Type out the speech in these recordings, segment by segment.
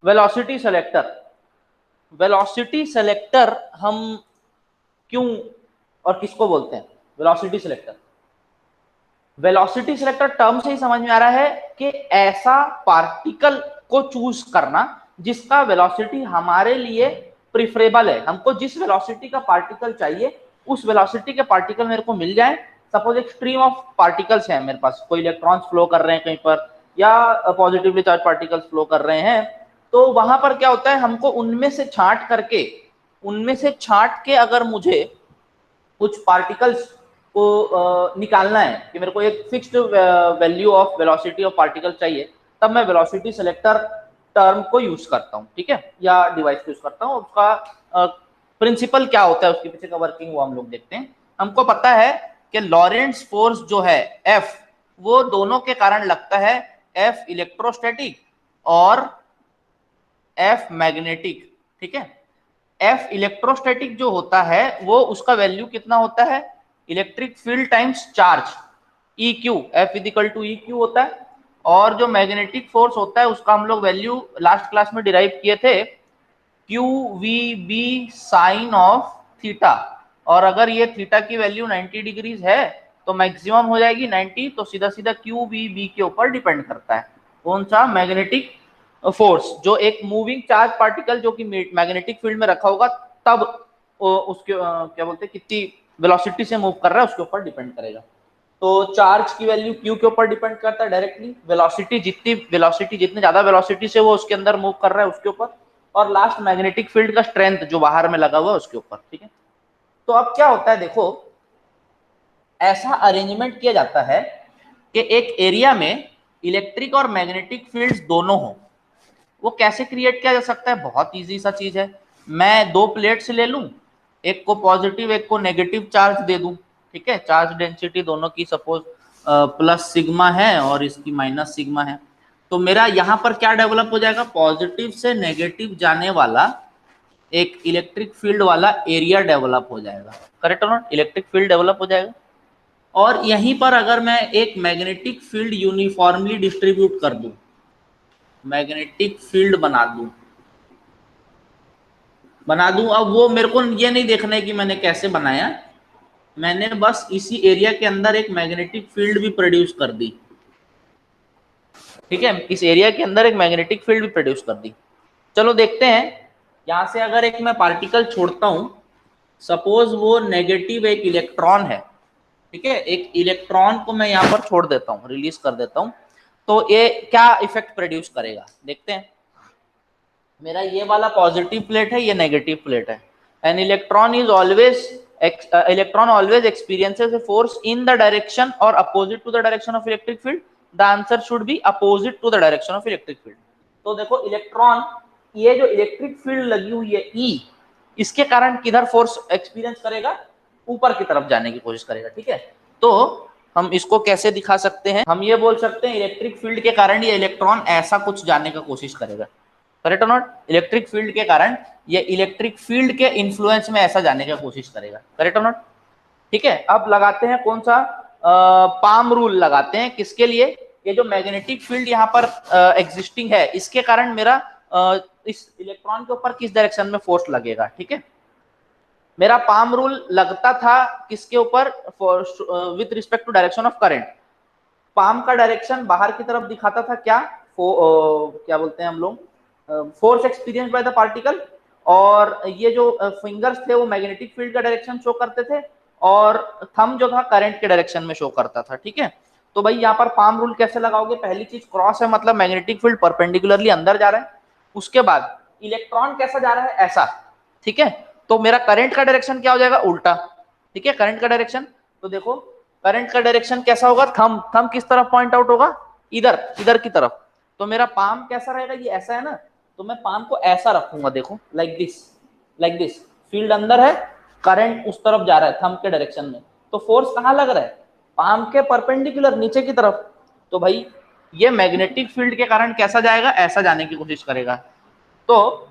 Velocity selector, velocity selector हम क्यों और किसको बोलते हैं? Velocity selector, velocity selector term से ही समझ में आ रहा है कि ऐसा पार्टिकल को चूज करना जिसका वेलोसिटी हमारे लिए प्रिफरेबल है। हमको जिस वेलोसिटी का पार्टिकल चाहिए उस वेलोसिटी के पार्टिकल मेरे को मिल जाए। सपोज एक स्ट्रीम ऑफ पार्टिकल्स है मेरे पास, कोई इलेक्ट्रॉन्स फ्लो कर रहे हैं कहीं पर या पॉजिटिवली चार्ज पार्टिकल्स फ्लो कर रहे हैं, तो वहां पर क्या होता है, हमको उनमें से छांट के अगर मुझे कुछ पार्टिकल्स को निकालना है कि मेरे को एक fixed value of velocity of particle चाहिए, तब मैं वेलोसिटी सेलेक्टर टर्म को यूज करता हूँ, ठीक है, या डिवाइस को यूज करता हूँ। उसका प्रिंसिपल क्या होता है, उसके पीछे का वर्किंग वो हम लोग देखते हैं। हमको पता है कि लॉरेंट्ज फोर्स जो है F, वो दोनों के कारण लगता है, F इलेक्ट्रोस्टैटिक और F मैग्नेटिक, ठीक है। F इलेक्ट्रोस्टैटिक जो होता है वो उसका वैल्यू कितना होता है, electric field times charge EQ, F equal to EQ होता है। और जो मैग्नेटिक फोर्स होता है उसका हम लोग वैल्यू लास्ट क्लास में डिराइव किए थे, QVB साइन ऑफ थीटा। और अगर ये थीटा की वैल्यू 90 डिग्रीज है तो मैक्सिमम हो जाएगी 90, तो सीधा सीधा QVB के ऊपर डिपेंड करता है कौन सा, मैग्नेटिक फोर्स। जो एक मूविंग चार्ज पार्टिकल जो कि मैग्नेटिक फील्ड में रखा होगा तब उसके क्या बोलते हैं कितनी वेलोसिटी से मूव कर रहा है उसके ऊपर डिपेंड करेगा। तो चार्ज की वैल्यू Q के ऊपर डिपेंड करता है डायरेक्टली, वेलोसिटी जितनी ज्यादा वेलोसिटी से वो उसके अंदर मूव कर रहा है उसके ऊपर, और लास्ट मैग्नेटिक फील्ड का स्ट्रेंथ जो बाहर में लगा हुआ है उसके ऊपर, ठीक है। तो अब क्या होता है, देखो ऐसा अरेंजमेंट किया जाता है कि एक एरिया में इलेक्ट्रिक और मैग्नेटिक फील्ड्स दोनों हो। वो कैसे क्रिएट किया जा सकता है, बहुत इजी सा चीज है। मैं दो प्लेट्स ले लूं, एक को पॉजिटिव एक को नेगेटिव चार्ज दे दूं, ठीक है। चार्ज डेंसिटी दोनों की सपोज प्लस सिग्मा है और इसकी माइनस सिग्मा है, तो मेरा यहाँ पर क्या डेवलप हो जाएगा, पॉजिटिव से नेगेटिव जाने वाला एक इलेक्ट्रिक फील्ड वाला एरिया डेवलप हो जाएगा, करेक्ट और नॉट, इलेक्ट्रिक फील्ड डेवलप हो जाएगा। और यहीं पर अगर मैं एक मैग्नेटिक फील्ड यूनिफॉर्मली डिस्ट्रीब्यूट कर दूं, मैग्नेटिक फील्ड बना दूं, अब वो मेरे को ये नहीं देखना है कि मैंने कैसे बनाया, मैंने बस इसी एरिया के अंदर एक मैग्नेटिक फील्ड भी प्रोड्यूस कर दी, ठीक है। इस एरिया के अंदर एक मैग्नेटिक फील्ड भी प्रोड्यूस कर दी। चलो देखते हैं, यहां से अगर एक मैं पार्टिकल छोड़ता हूं, सपोज वो नेगेटिव एक इलेक्ट्रॉन है, ठीक है, एक इलेक्ट्रॉन को मैं यहाँ पर छोड़ देता हूँ, रिलीज कर देता हूँ, तो ये क्या इफेक्ट प्रोड्यूस करेगा देखते हैं। मेरा ये वाला पॉजिटिव प्लेट है, ये नेगेटिव प्लेट है। An electron always experiences a force in the direction or opposite to the direction of electric field. The answer should be opposite to the direction of electric field. तो देखो electron, ये जो electric field लगी हुई है E, इसके कारण किधर फोर्स एक्सपीरियंस करेगा, ऊपर की तरफ जाने की कोशिश करेगा, ठीक है। तो हम इसको कैसे दिखा सकते हैं, हम ये बोल सकते हैं इलेक्ट्रिक फील्ड के कारण ये इलेक्ट्रॉन ऐसा कुछ जाने का कोशिश करेगा, करेक्ट और नॉट। इलेक्ट्रिक फील्ड के कारण ये इलेक्ट्रिक फील्ड के इन्फ्लुएंस में ऐसा जाने का कोशिश करेगा, करेक्ट और नॉट, ठीक है। अब लगाते हैं कौन सा, पाम रूल लगाते हैं, किसके लिए, ये जो मैग्नेटिक फील्ड यहाँ पर एग्जिस्टिंग है इसके कारण मेरा इस इलेक्ट्रॉन के ऊपर किस डायरेक्शन में फोर्स लगेगा, ठीक है। मेरा पाम रूल लगता था किसके ऊपर, with respect to direction of current. Palm का डायरेक्शन बाहर की तरफ दिखाता था क्या, क्या बोलते हैं हम लोग, force experience by the particle, और ये जो फिंगर्स थे वो मैग्नेटिक फील्ड का डायरेक्शन शो करते थे, और थंब जो था करंट के डायरेक्शन में शो करता था, ठीक है। तो भाई यहाँ पर पाम रूल कैसे लगाओगे, पहली चीज क्रॉस है, मतलब मैग्नेटिक फील्ड परपेंडिकुलरली अंदर जा रहा है, उसके बाद इलेक्ट्रॉन कैसा जा रहा है, ऐसा, ठीक है। तो मेरा करंट का डायरेक्शन क्या हो जाएगा, उल्टा, ठीक है। करंट का डायरेक्शन, तो देखो करंट का डायरेक्शन कैसा होगा, थंब किस तरफ पॉइंट आउट होगा, इधर की तरफ। तो मेरा पाम कैसा रहेगा, ये ऐसा है ना, तो मैं पाम को ऐसा रखूंगा, देखो लाइक दिस, फील्ड अंदर है, करंट उस तरफ जा रहा है थंब के डायरेक्शन में, तो फोर्स कहां लग रहा है, पाम के परपेंडिकुलर नीचे की तरफ। तो भाई ये मैग्नेटिक फील्ड के कारण कैसा जाएगा, ऐसा जाने की कोशिश करेगा। तो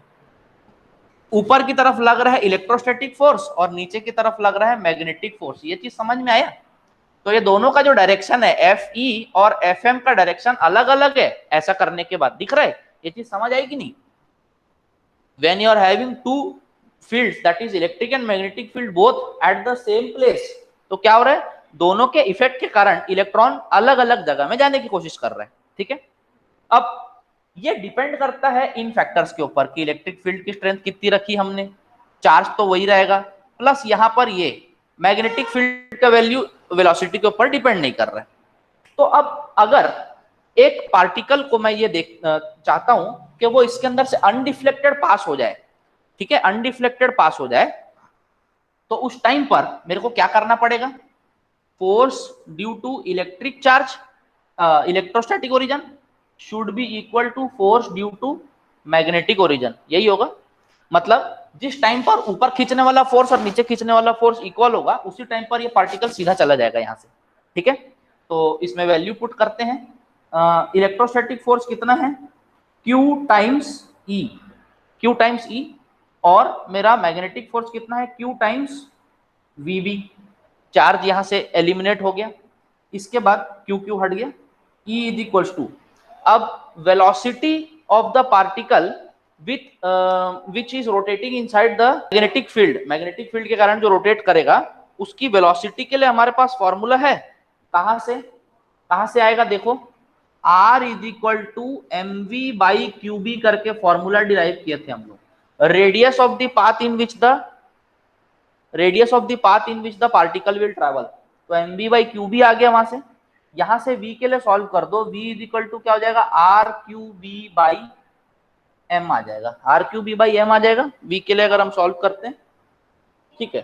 ऊपर की तरफ लग रहा है इलेक्ट्रोस्टैटिक फोर्स और नीचे की तरफ लग रहा है मैग्नेटिक फोर्स। ये चीज समझ में आया? तो ये दोनों का जो डायरेक्शन है एफ ई और एफ एम का डायरेक्शन अलग अलग है। ऐसा करने के बाद दिख रहा है? ये चीज समझ आई कि नहीं? when you are having two fields, that is electric and magnetic field, both at the same place, तो क्या हो रहा है? दोनों के इफेक्ट के कारण इलेक्ट्रॉन अलग अलग जगह में जाने की कोशिश कर रहे हैं। ठीक है, अब ये डिपेंड करता है इन फैक्टर्स के ऊपर कि इलेक्ट्रिक फील्ड की स्ट्रेंथ कितनी रखी हमने, चार्ज तो वही रहेगा, प्लस यहां पर ये मैग्नेटिक फील्ड का वैल्यू वेलोसिटी के ऊपर डिपेंड नहीं कर रहा है। तो अब अगर एक पार्टिकल को मैं ये देख चाहता हूं कि वो इसके अंदर से अनडिफ्लेक्टेड पास हो जाए, ठीक है, अनडिफ्लेक्टेड पास हो जाए, तो उस टाइम पर मेरे को क्या करना पड़ेगा? Force due to electric charge electrostatic origin should be equal to force due to magnetic origin. यही होगा, मतलब जिस टाइम पर ऊपर खींचने वाला फोर्स और नीचे खींचने वाला फोर्स इक्वल होगा, उसी टाइम पर ये पार्टिकल सीधा चला जाएगा यहां से। ठीक है, तो इसमें वैल्यू पुट करते हैं। इलेक्ट्रोस्टैटिक फोर्स कितना है? Q times E, Q times E, और मेरा मैग्नेटिक फोर्स कितना है? Q times VB। चार्ज यहां से एलिमिनेट हो गया, इसके बाद Q हट गया, E इज इक्वल्स टू, अब velocity of the particle which is rotating inside the magnetic field, magnetic field के कारण जो रोटेट करेगा उसकी वेलोसिटी के लिए हमारे पास फॉर्मूला है। कहां से आएगा? देखो, R is equal to M V by Q B करके फॉर्मूला डिराइव किए थे हम लोग। Radius of the path in which the particle will travel, तो M V by Q B आ गया वहां से। यहां से v के लिए सॉल्व कर दो, v इज इक्वल टू क्या हो जाएगा? R Q B by M आ जाएगा, R Q B by M आ जाएगा v के लिए अगर हम सॉल्व करते हैं। ठीक है,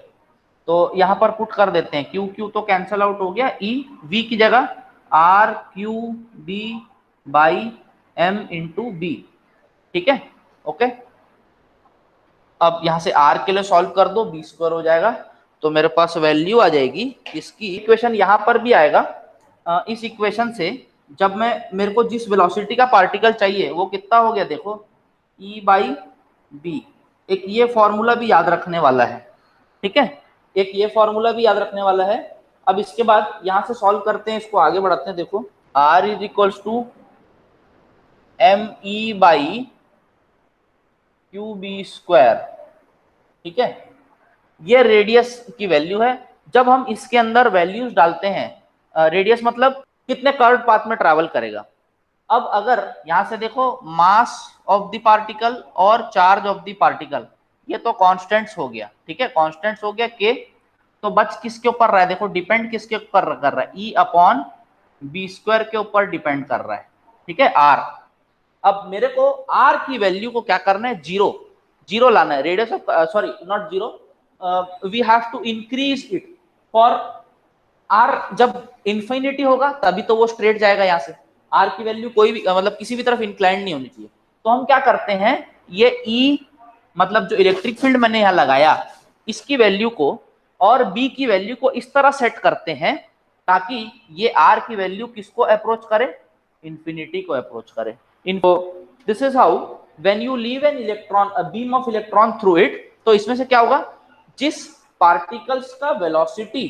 तो यहां पर पुट कर देते हैं, क्यू क्यू तो कैंसल आउट हो गया, e v की जगह R Q B by M into B. ठीक है, ओके। अब यहां से r के लिए सॉल्व कर दो, बी स्क्वायर हो जाएगा, तो मेरे पास वैल्यू आ जाएगी इसकी। इक्वेशन यहां पर भी आएगा। इस इक्वेशन से जब मैं, मेरे को जिस वेलोसिटी का पार्टिकल चाहिए वो कितना हो गया? देखो, e बाई बी। एक ये फॉर्मूला भी याद रखने वाला है। ठीक है, एक ये फॉर्मूला भी याद रखने वाला है। अब इसके बाद यहां से सॉल्व करते हैं, इसको आगे बढ़ाते हैं। देखो, r is equals to M E by Q B square. ठीक है, ये रेडियस की वैल्यू है। जब हम इसके अंदर वैल्यूज डालते हैं, रेडियस मतलब कितने कर्व पाथ में ट्रैवल करेगा। अब अगर यहां से देखो, मास ऑफ द पार्टिकल और चार्ज ऑफ द पार्टिकल, ये तो कांस्टेंट्स हो गया। ठीक है, कांस्टेंट्स हो गया के, तो बच किसके ऊपर रहा है? देखो, डिपेंड किसके ऊपर कर रहा है? ई अपॉन बी स्क्वायर के ऊपर डिपेंड कर रहा है। ठीक है, आर। अब मेरे को आर की वैल्यू को क्या करना है? जीरो, जीरो लाना है। Radius of, sorry not zero, we have to increase it for R. जब इन्फिनिटी होगा तभी तो वो स्ट्रेट जाएगा यहां से। आर की वैल्यू कोई भी, मतलब किसी भी तरफ इंक्लाइंड नहीं होनी चाहिए। तो हम क्या करते हैं, ये ई, मतलब जो इलेक्ट्रिक फील्ड मैंने यहां लगाया, इसकी वैल्यू को और बी की वैल्यू को इस तरह सेट करते हैं ताकि ये आर की वैल्यू किसको अप्रोच करे? इंफिनिटी को अप्रोच करे। इनको, this is how when you leave an electron, a beam of electron through it, तो इसमें से क्या होगा? जिस पार्टिकल्स का वेलोसिटी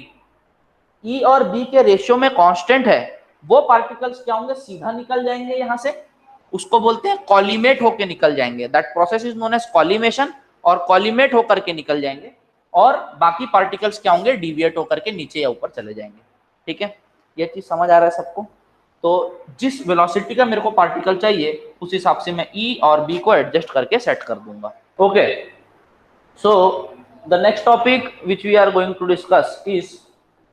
ई और बी के रेशियो में कांस्टेंट है, वो पार्टिकल्स क्या होंगे? सीधा निकल जाएंगे यहां से, उसको बोलते हैं कॉलीमेट होकर निकल जाएंगे। That process is known as collimation, और कॉलीमेट होकर के निकल जाएंगे, और बाकी पार्टिकल्स क्या होंगे? डिविएट होकर के नीचे या ऊपर चले जाएंगे। ठीक है, ये चीज समझ आ रहा है सबको? तो जिस वेलोसिटी का मेरे को पार्टिकल चाहिए, उस हिसाब से मैं ई और बी को एडजस्ट करके सेट कर दूंगा। Okay, so the next topic which we are going to discuss is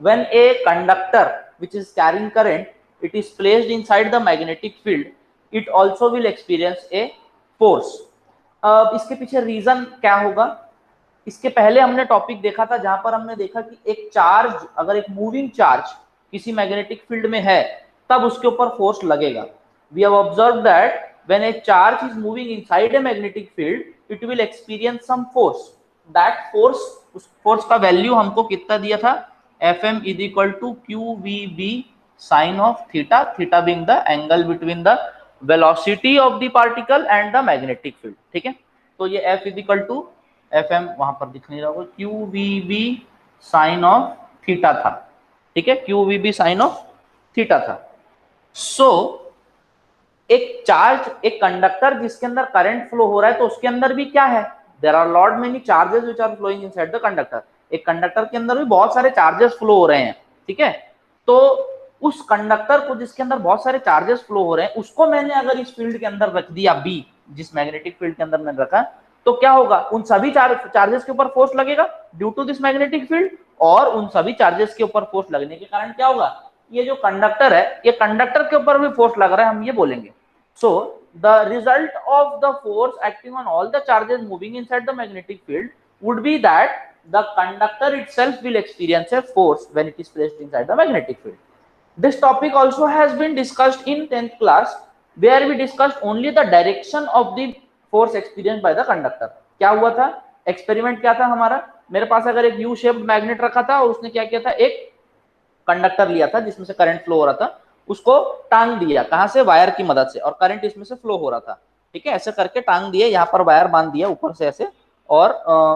when a conductor which is carrying current, it is placed inside the magnetic field, it also will experience a force. अब इसके पीछे reason क्या होगा? इसके पहले हमने topic देखा था जहां पर हमने देखा कि एक चार्ज, अगर एक मूविंग चार्ज किसी मैग्नेटिक फील्ड में है, तब उसके ऊपर फोर्स लगेगा। We have observed that when a charge is moving inside a magnetic field, it will experience some force. That force, उस फोर्स का वैल्यू हमको कितना दिया था? F M is equal to Q V B sine of theta, theta being the angle between the velocity of the particle and the magnetic field. ठीक है, तो ये F is equal to F M वहां पर दिख नहीं रहा होगा, Q V B sine of theta था, ठीक है, Q V B sine of theta था। सो एक चार्ज, एक कंडक्टर जिसके अंदर करंट फ्लो हो रहा है, तो उसके अंदर भी क्या है, there are lot many charges which are flowing inside the conductor. एक कंडक्टर के अंदर भी बहुत सारे चार्जेस फ्लो हो रहे हैं, ठीक है। तो उस कंडक्टर को जिसके अंदर बहुत सारे चार्जेस फ्लो हो रहे हैं, उसको मैंने अगर इस फील्ड के अंदर रख दिया बी, जिस मैग्नेटिक फील्ड के अंदर मैंने रखा, तो क्या होगा, उन सभी चार्जेस के ऊपर फोर्स लगेगा due to this magnetic field, और उन सभी चार्जेस के ऊपर फोर्स लगने के कारण क्या होगा, ये जो कंडक्टर है, ये कंडक्टर के ऊपर भी फोर्स लग रहा है, हम ये बोलेंगे। So the result of the force acting on all the charges moving inside the magnetic field would be that the conductor itself will experience a force when it is placed inside the magnetic field. This topic also has been discussed in 10th class, where we discussed only the direction of the force experienced by the conductor. क्या हुआ था, experiment क्या था हमारा, मेरे पास अगर एक U shaped magnet रखा था और उसने क्या किया था, एक कंडक्टर लिया था जिसमें से करंट फ्लो हो रहा था, उसको टांग दिया, कहां से, वायर की मदद से, और करंट इसमें से फ्लो हो रहा था, ठीक है, ऐसे करके टांग दिए, यहाँ पर वायर बांध दिया ऊपर से ऐसे, और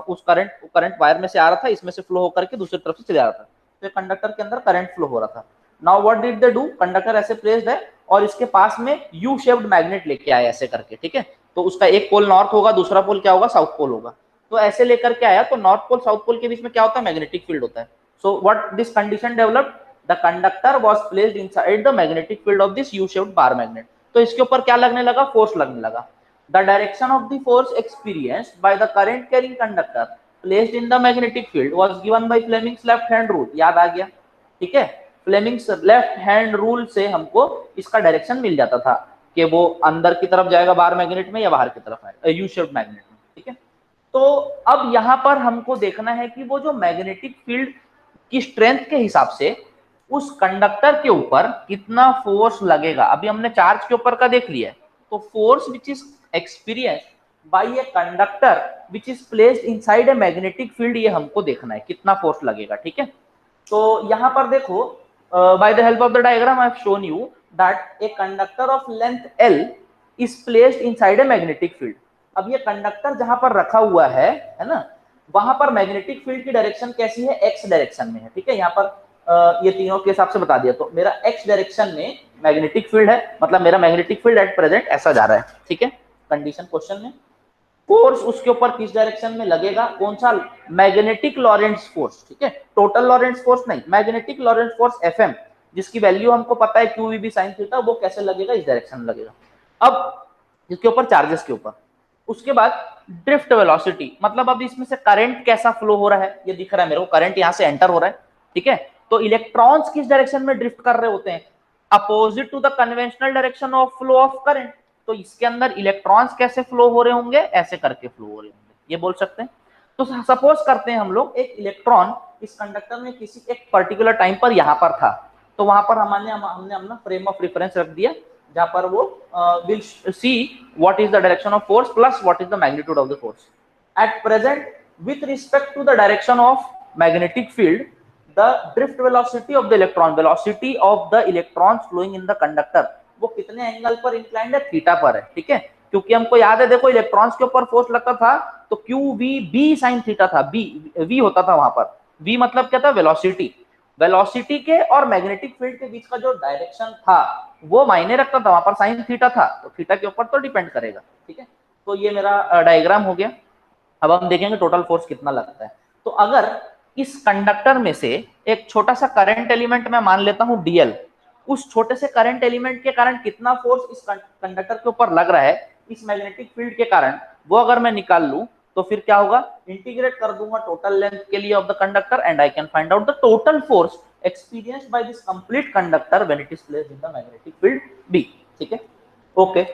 उस करंट वायर में से आ रहा था, इसमें से फ्लो होकर के दूसरी तरफ से चला रहा था, तो कंडक्टर के अंदर करंट फ्लो हो रहा था। Now what did they do, conductor ऐसे प्लेस्ड है और इसके पास में यू शेप्ड मैग्नेट लेके आया ऐसे करके, ठीक है, तो उसका एक पोल नॉर्थ होगा, दूसरा पोल क्या होगा, साउथ पोल होगा, तो ऐसे लेकर के आया, तो नॉर्थ पोल साउथ पोल के बीच में क्या होता है, मैग्नेटिक फील्ड होता है। So what this condition developed, the conductor was placed inside the magnetic field of this U-shaped bar magnet। तो इसके ऊपर क्या लगने लगा, फोर्स लगने लगा। The direction of the force experienced by the current carrying conductor placed in the magnetic field was given by Fleming's left hand rule। याद आ गया, ठीक है, फ्लेमिंग्स लेफ्ट हैंड रूल से हमको इसका डायरेक्शन मिल जाता था कि वो अंदर की तरफ जाएगा बार मैग्नेट में या बाहर की तरफ आएगा यू शेप्ड मैग्नेट में, ठीक है। तो अब यहाँ पर हमको देखना है कि वो जो मैग्नेटिक फील्ड की स्ट्रेंथ के हिसाब से उस कंडक्टर के ऊपर कितना फोर्स लगेगा। अभी हमने चार्ज के ऊपर का देख लिया है, तो force which is experienced bye a conductor which is placed inside a magnetic field, ये हमको देखना है कितना फोर्स लगेगा, ठीक है। तो यहां पर देखो, by the help of the diagram I have shown you that a conductor of length L is placed inside a magnetic field. अब ये कंडक्टर जहां पर रखा हुआ है ना, वहां पर मैग्नेटिक फील्ड की डायरेक्शन कैसी है, एक्स डायरेक्शन में है, ठीक है। यहाँ पर ये तीनों के हिसाब से बता दिया, तो मेरा एक्स डायरेक्शन में मैग्नेटिक फील्ड है, मतलब मेरा मैग्नेटिक फील्ड एट प्रेजेंट ऐसा जा रहा है, ठीक है। कंडीशन क्वेश्चन में फोर्स उसके ऊपर किस डायरेक्शन में लगेगा, कौन सा, मैग्नेटिक लॉरेंट्ज फोर्स, ठीक है, टोटल लॉरेंट्ज फोर्स नहीं, मैग्नेटिक लॉरेंट्ज फोर्स एफएम, जिसकी वैल्यू हमको पता है Q V B sine theta, वो कैसे लगेगा, इस डायरेक्शन में लगेगा। अब इसके ऊपर चार्जेस के ऊपर, उसके बाद ड्रिफ्ट वेलोसिटी, मतलब अब इसमें से करंट कैसा फ्लो हो रहा है, ये दिख रहा है मेरे को, करंट यहां से एंटर हो रहा है, ठीक है। तो इलेक्ट्रॉन्स किस डायरेक्शन में ड्रिफ्ट कर रहे होते हैं, opposite to the conventional direction of flow of current. तो इसके अंदर इलेक्ट्रॉन्स कैसे फ्लो हो रहे होंगे, ऐसे करके फ्लो हो रहे होंगे, ये बोल सकते हैं। तो सपोज करते हैं हम लोग एक इलेक्ट्रॉन इस कंडक्टर में किसी एक पर्टिकुलर टाइम पर यहां पर था, तो वहां पर हमने अपना फ्रेम ऑफ रेफरेंस रख दिया, जहां पर वो will see what is the direction of force plus what is the magnitude of the force at present with respect to the direction of magnetic field, the drift velocity of the electron, velocity of the electrons flowing in the conductor, वो कितने angle पर inclined है, theta पर है, ठीक है। क्योंकि हमको याद है, देखो इलेक्ट्रॉन्स के ऊपर फोर्स लगता था तो Q V B sine theta था, बी वी होता था वहां पर, वी मतलब क्या था, वेलोसिटी, वेलोसिटी के और मैग्नेटिक फील्ड के बीच का जो डायरेक्शन था वो मायने रखता था, वहां पर साइन थीटा था, तो थीटा के ऊपर तो डिपेंड करेगा, ठीक है। तो ये मेरा डायग्राम हो गया। अब हम देखेंगे टोटल फोर्स कितना लगता है। तो अगर इस कंडक्टर में से एक छोटा सा करंट एलिमेंट मैं मान लेता हूं डीएल, उस छोटे से करंट एलिमेंट के कारण कितना फोर्स इस कंडक्टर के ऊपर लग रहा है इस मैग्नेटिक फील्ड के कारण, वो अगर मैं निकाल लूं तो फिर क्या होगा, इंटीग्रेट कर दूंगा टोटल लेंथ के लिए of the conductor and I can find out the total force experienced by this complete conductor when it is placed in the magnetic field B, ठीक है। Okay,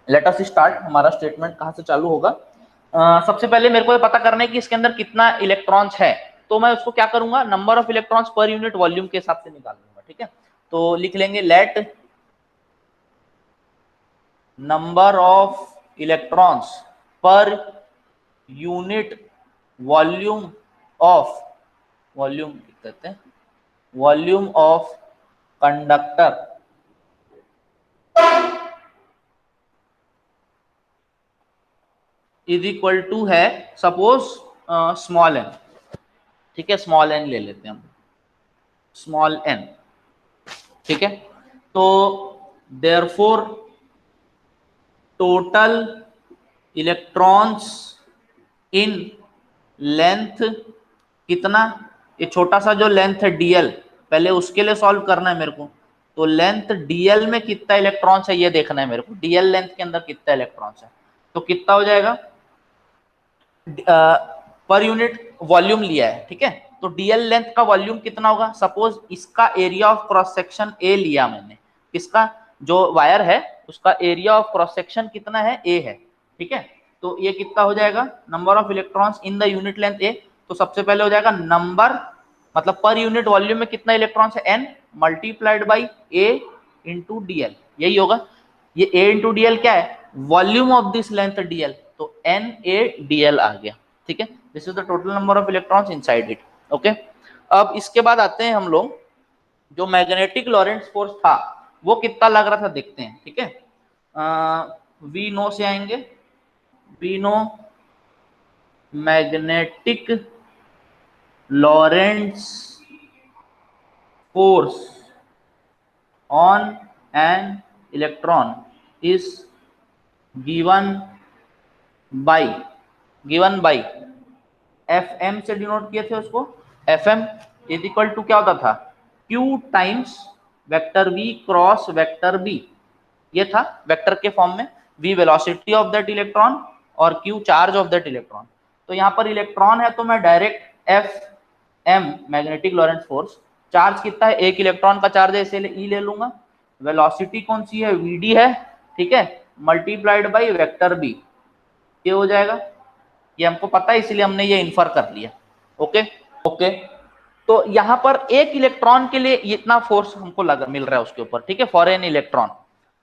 let us start. हमारा statement कहां से चालू होगा, सबसे पहले मेरे को ये पता करना है कि इसके अंदर कितना इलेक्ट्रॉन्स है, तो मैं उसको क्या करूंगा, number of electrons per unit volume के हिसाब से निकाल लूंगा, ठीक है। तो लिख लेंगे let number of electrons per unit volume of, volume कहते हैं, volume of conductor is equal to है सपोज स्मॉल एन, ठीक है, स्मॉल एन ले लेते हैं हम, स्मॉल एन, ठीक है। तो therefore total electrons in length कितना, ये छोटा सा जो लेंथ है dl, पहले उसके लिए सॉल्व करना है मेरे को। तो लेंथ dl में कितना इलेक्ट्रॉन्स है ये देखना है मेरे को, dl लेंथ के अंदर कितना इलेक्ट्रॉन्स है। तो कितना हो जाएगा, पर यूनिट वॉल्यूम लिया है, ठीक है। तो डीएल लेंथ का वॉल्यूम कितना होगा, सपोज इसका area of cross section A लिया मैंने, इसका जो वायर है उसका एरिया ऑफ क्रॉस सेक्शन कितना है, ए है, ठीक है। तो ये कितना हो जाएगा, number of electrons in the unit length A. तो सबसे पहले हो जाएगा नंबर, मतलब पर यूनिट वॉल्यूम में कितना इलेक्ट्रॉन्स है, N multiplied by A into DL, यही होगा। ये ए इंटू डीएल क्या है, volume of this length DL, तो एन ए डीएल आ गया, ठीक है। This is the total number of electrons inside it, okay. अब इसके बाद आते हैं हम लोग, जो मैग्नेटिक लॉरेंट्ज फोर्स था वो कितना लग रहा था देखते हैं, ठीक है। वी नो से आएंगे, we know magnetic Lorentz force on an electron is given by F M से डिनोट किए थे उसको, F M is equal to क्या होता था, Q times vector V cross vector B, ये था वेक्टर के फॉर्म में, V velocity of that electron और Q charge of that electron. तो यहाँ पर इलेक्ट्रॉन है तो मैं direct F M magnetic Lorentz force, charge कितना है, एक इलेक्ट्रॉन का चार्ज है इसे ई ले लूंगा, वेलोसिटी कौन सी है, वी डी है, ठीक है, मल्टीप्लाइड बाई वेक्टर बी, ये हो जाएगा। ये हमको पता है इसलिए हमने ये इन्फर कर लिया, ओके ओके। तो यहां पर एक इलेक्ट्रॉन के लिए इतना फोर्स हमको मिल रहा है उसके ऊपर, ठीक है, फॉर एन इलेक्ट्रॉन।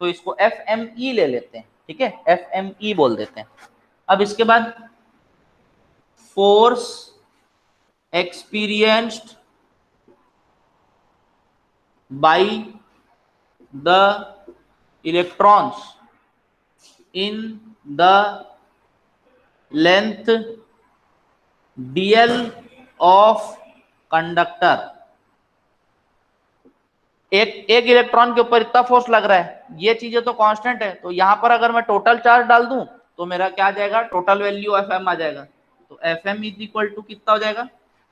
तो इसको एफ एम ई ले लेते हैं, ठीक है, एफ एम ई बोल देते हैं। अब इसके बाद force experienced by the electrons in the length DL of conductor, एक इलेक्ट्रॉन के ऊपर इतना फोर्स लग रहा है, ये चीजें तो कांस्टेंट है। तो यहां पर अगर मैं टोटल चार्ज डाल दूं तो मेरा क्या आ जाएगा, टोटल वैल्यू एफ एम आ जाएगा। तो F M is equal to कितना हो जाएगा,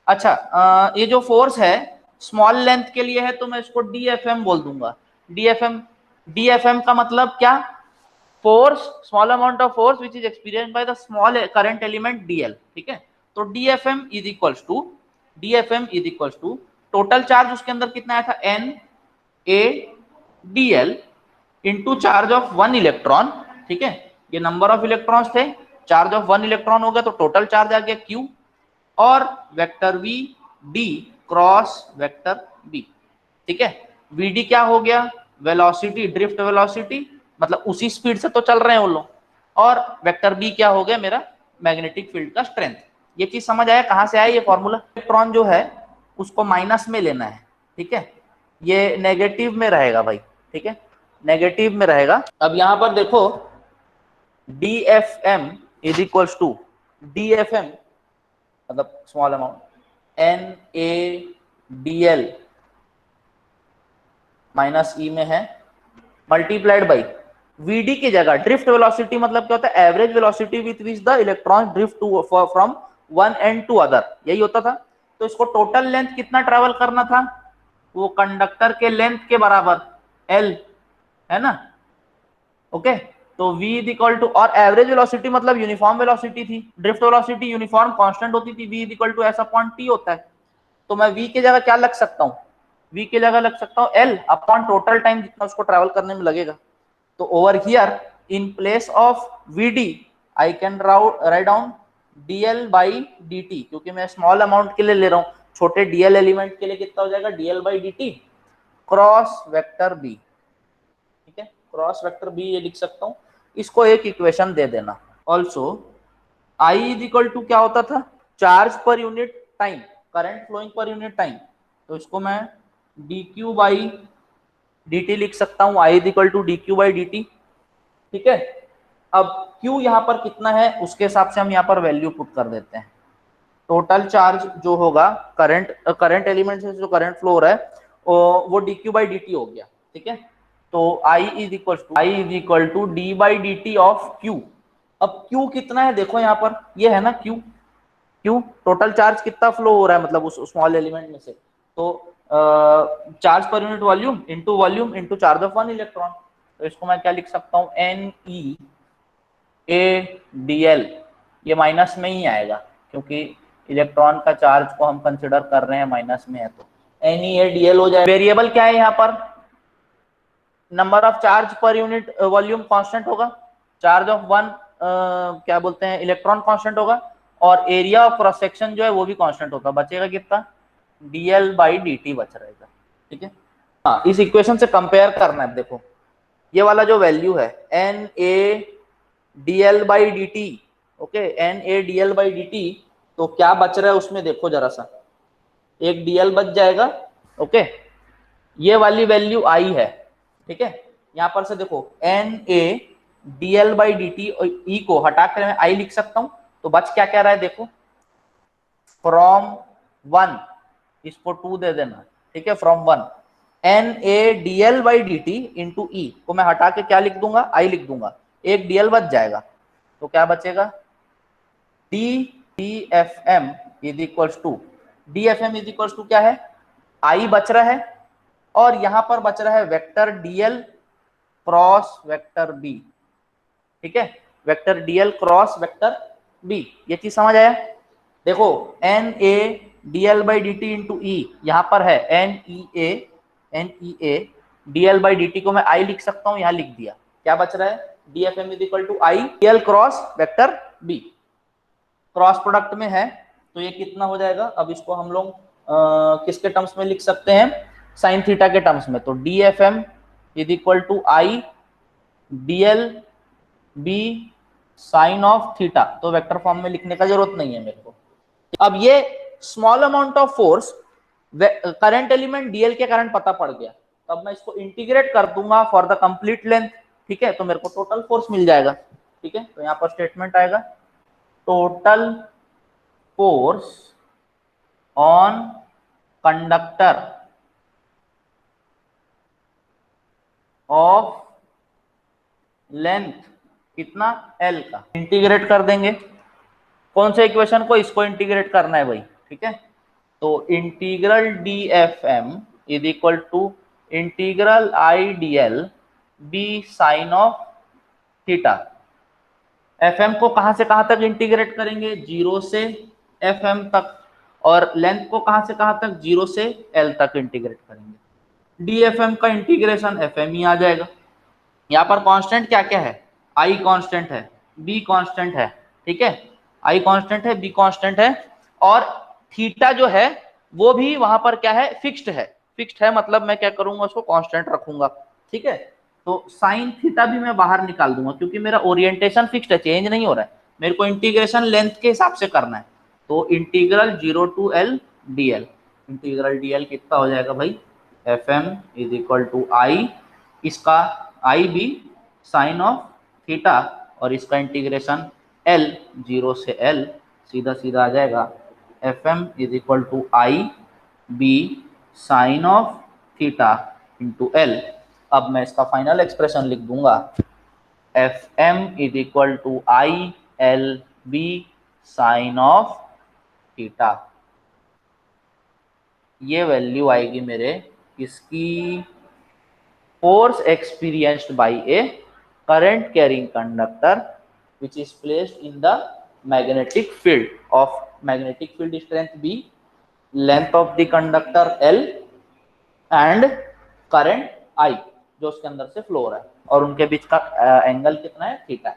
अच्छा ये जो फोर्स है स्मॉल लेंथ के लिए है तो मैं इसको डी एफ एम बोल दूंगा। डी एफ एम का मतलब क्या, force, small amount of force which is experienced by the small current element DL, ठीक है। तो DFM is equals to total charge उसके अंदर कितना आया था, N A D L into charge of one electron, ठीक है। ये नंबर ऑफ इलेक्ट्रॉन्स थे, चार्ज ऑफ वन इलेक्ट्रॉन हो गया तो टोटल चार्ज आ गया क्यू, और vector V D cross vector B, ठीक है। वी डी क्या हो गया, वेलोसिटी, ड्रिफ्ट वेलोसिटी, मतलब उसी स्पीड से तो चल रहे हैं वो लोग, और वेक्टर बी क्या हो गया मेरा, मैग्नेटिक फील्ड का स्ट्रेंथ। ये चीज समझ आया कहां से आया ये फॉर्मूला। इलेक्ट्रॉन जो है उसको माइनस में लेना है, ठीक है, ये नेगेटिव में रहेगा भाई, ठीक है, नेगेटिव में रहेगा। अब यहां पर देखो D F M is equals to D F M मतलब small amount N A D L minus E में है मल्टीप्लाइड बाई वीडी की जगह ड्रिफ्ट वेलोसिटी, मतलब क्या होता है, average velocity with which the electron drift to from one end to other, यही होता था। तो इसको टोटल लेंथ कितना ट्रेवल करना था, वो कंडक्टर के लेंथ के बराबर एल है ना, ओके। तो v इज इक्वल टू, और एवरेज वेलोसिटी मतलब यूनिफॉर्म वेलोसिटी थी, ड्रिफ्ट वेलोसिटी यूनिफॉर्म कांस्टेंट होती थी, v इज इक्वल टू ऐसा पॉइंट t होता है। तो मैं v की जगह क्या लग सकता हूँ, v की जगह लग सकता हूँ l अपॉन टोटल टाइम जितना उसको ट्रैवल करने में लगेगा। तो over here in place of vd I can write down dl by dt, क्योंकि मैं स्मॉल अमाउंट के लिए ले रहा हूँ, छोटे dl एलिमेंट के लिए कितना हो जाएगा, dl by dt cross vector b, ठीक है, क्रॉस वेक्टर b ये लिख सकता हूँ। इसको एक इक्वेशन दे देना। Also I is equal to क्या होता था, charge per unit time, current flowing per unit time, तो इसको मैं dq बाई dt लिख सकता हूँ, I is equal to dq by dt, ठीक है। अब Q यहाँ पर कितना है उसके हिसाब से हम यहाँ पर वैल्यू पुट कर देते हैं। टोटल चार्ज जो होगा करंट एलिमेंट से जो करंट फ्लो हो रहा है वो dq बाई dt हो गया, ठीक है। तो I is equal to D by D T of Q। अब Q कितना है देखो यहाँ पर, ये है ना Q, टोटल चार्ज कितना फ्लो हो रहा है मतलब उस स्मॉल एलिमेंट में से, तो charge per unit volume into charge of one electron. तो इसको मैं क्या लिख सकता हूँ, NeADL, ये माइनस में ही आएगा क्योंकि इलेक्ट्रॉन का चार्ज को हम कंसिडर कर रहे हैं माइनस में है, तो NeADL हो जाएगा। वेरिएबल क्या है यहाँ पर, number of charge per unit volume constant होगा, चार्ज ऑफ वन क्या बोलते हैं इलेक्ट्रॉन कांस्टेंट होगा, और एरिया ऑफ क्रॉस सेक्शन जो है वो भी कांस्टेंट होगा। बचेगा कितना, dl बाई dt बच रहेगा, ठीक है। हाँ, इस इक्वेशन से कंपेयर करना है। देखो ये वाला जो वैल्यू है NaDl by dt, okay, NaDl by dt, तो क्या बच रहा है उसमें देखो जरा सा, एक dl बच जाएगा, ओके, ये वाली वैल्यू I है, ठीक है। यहां पर से देखो NaDl बाई dt और E को हटा कर मैं I लिख सकता हूं, तो बच क्या कह रहा है देखो, फ्रॉम 1, इसको 2 दे देना, ठीक है, from 1, NaDl by dt into E को मैं हटा के क्या लिख दूंगा, I लिख दूंगा, एक dl बच जाएगा, तो क्या बचेगा, DFM is equals to, DFM is equals to क्या है, I बच रहा है और यहां पर बच रहा है vector dl cross vector b, ठीक है, vector dl cross vector b, ये चीज समझ आया। देखो NaDl by dt into E यहां पर है NeA dl बाई dt को मैं I लिख सकता हूं, यहां लिख दिया, क्या बच रहा है, DFM is equal to I dl cross vector b, cross product में है तो ये कितना हो जाएगा, अब इसको हम लोग किसके टर्म्स में लिख सकते हैं, साइन थीटा के टर्म्स में, तो DFM is equal to I dl b sine of theta, तो वेक्टर फॉर्म में लिखने का जरूरत नहीं है मेरे को। अब ये small amount of force current element DL के कारण पता पड़ गया, तब मैं इसको इंटीग्रेट कर दूंगा फॉर द कंप्लीट लेंथ, ठीक है, तो मेरे को टोटल फोर्स मिल जाएगा, ठीक है। तो यहाँ पर स्टेटमेंट आएगा, total force on conductor of length कितना, L का, इंटीग्रेट कर देंगे, कौन से इक्वेशन को, इसको इंटीग्रेट करना है भाई, ठीक है। तो integral DFM is equal to integral IDL b sine of theta. FM को कहां से कहां तक इंटीग्रेट करेंगे, 0 से FM तक, और लेंथ को कहां से कहां तक, 0 से L तक इंटीग्रेट करेंगे। DFM का इंटीग्रेशन FM ही आ जाएगा। यहाँ पर कांस्टेंट क्या क्या है, I कांस्टेंट है, B कांस्टेंट है, ठीक है, I कांस्टेंट है, B कांस्टेंट है, और थीटा जो है वो भी वहां पर क्या है, फिक्स्ड है मतलब मैं क्या करूंगा, उसको कांस्टेंट रखूंगा, ठीक है। तो साइन थीटा भी मैं बाहर निकाल दूंगा क्योंकि मेरा ओरिएंटेशन फिक्स्ड है, चेंज नहीं हो रहा है, मेरे को इंटीग्रेशन लेंथ के हिसाब से करना है। तो integral 0 to L dl, integral dl कितना हो जाएगा भाई, FM is equal to I, इसका I भी साइन ऑफ थीटा, और इसका इंटीग्रेशन L 0 से L, सीधा सीधा आ जाएगा FM is equal to I B sine of theta into L। अब मैं इसका फाइनल एक्सप्रेशन लिख दूंगा, FM is equal to IL B sine of theta. ये वैल्यू आएगी मेरे इसकी, force experienced by a current carrying conductor which is placed in the magnetic field of magnetic field strength B, length of the conductor L and current I जो उसके अंदर से flow हो रहा है, और उनके बीच का एंगल कितना है, थीटा।